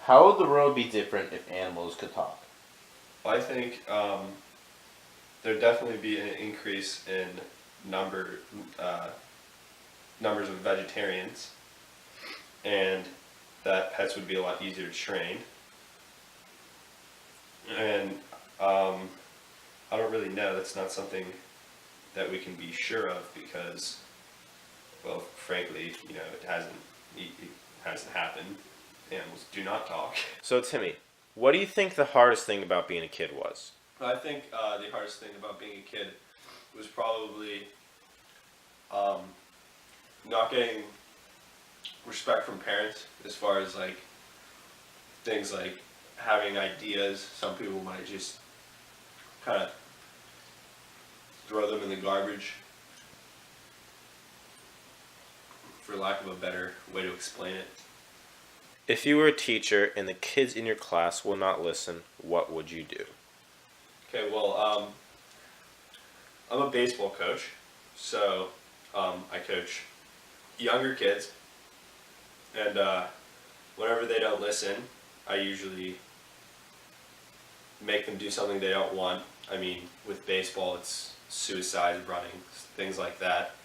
How would the world be different if animals could talk? I think there'd definitely be an increase in number uh, numbers of vegetarians, and that pets would be a lot easier to train. And I don't really know. That's not something that we can be sure of because, well, frankly, it hasn't happened. Animals do not talk. So, Timmy, what do you think the hardest thing about being a kid was? I think the hardest thing about being a kid was probably um, not getting respect from parents as far as like things like having ideas. Some people might just kind of throw them in the garbage, for lack of a better way to explain it. If you were a teacher and the kids in your class will not listen, what would you do? Okay, well, I'm a baseball coach, so I coach younger kids, and whenever they don't listen, I usually make them do something they don't want. I mean, with baseball, it's suicide, running, things like that.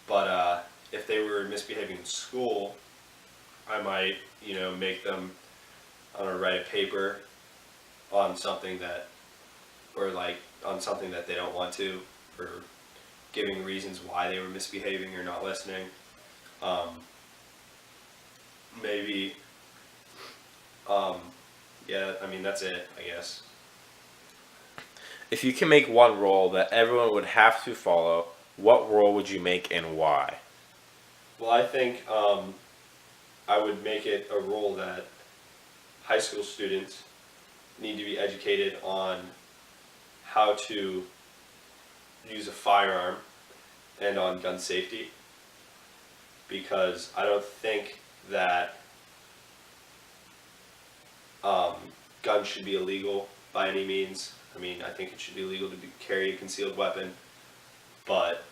But if they were misbehaving in school, I might, make them, write a paper on something that, or like on something that they don't want to, or giving reasons why they were misbehaving or not listening. Maybe, yeah, I mean, that's it, I guess. If you can make one rule that everyone would have to follow, what rule would you make and why? Well, I think I would make it a rule that high school students need to be educated on how to use a firearm and on gun safety, because I don't think that guns should be illegal by any means. I mean, I think it should be illegal to carry a concealed weapon, but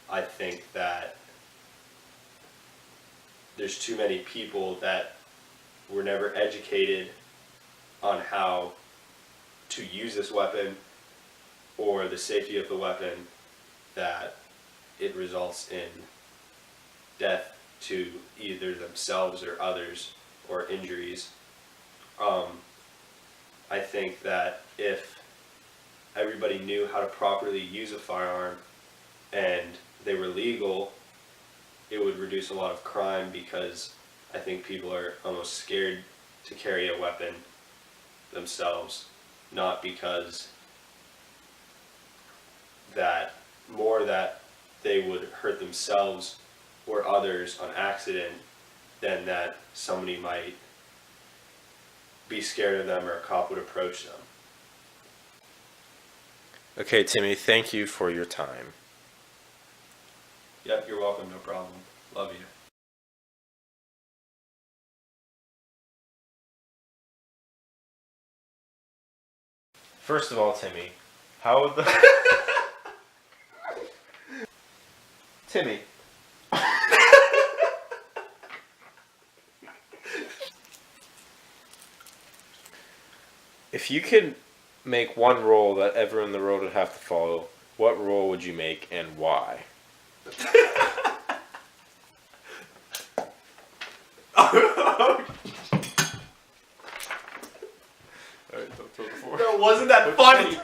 I think that there's too many people that were never educated on how to use this weapon or the safety of the weapon, that it results in death to either themselves or others, or injuries. I think that if everybody knew how to properly use a firearm and they were legal, it would reduce a lot of crime, because I think people are almost scared to carry a weapon themselves, not because that they would hurt themselves or others on accident, than that somebody might be scared of them or a cop would approach them. Okay, Timmy, thank you for your time. Yep, you're welcome, no problem. Love you. First of all, Timmy, how would the... Timmy. If you could make one rule that everyone in the world would have to follow, what rule would you make and why? No, wasn't that funny?